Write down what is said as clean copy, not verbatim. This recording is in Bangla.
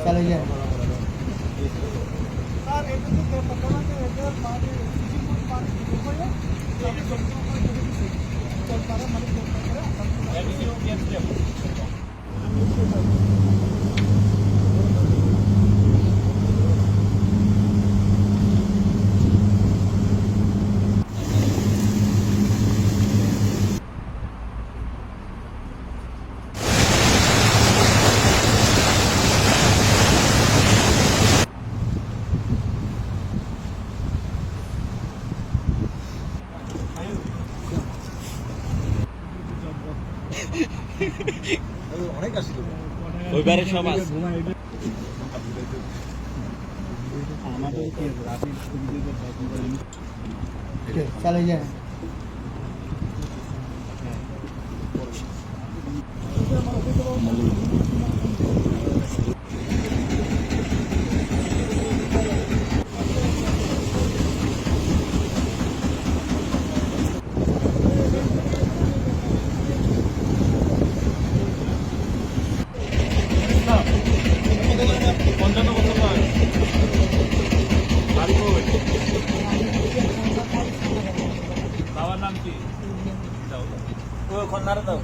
चले जाए অনেক আসি ওই বারে সব আছে আমাদের কি রাতের সুবিধা চলে যায় বাবার নাম কি দাও ও খন্নারে দাও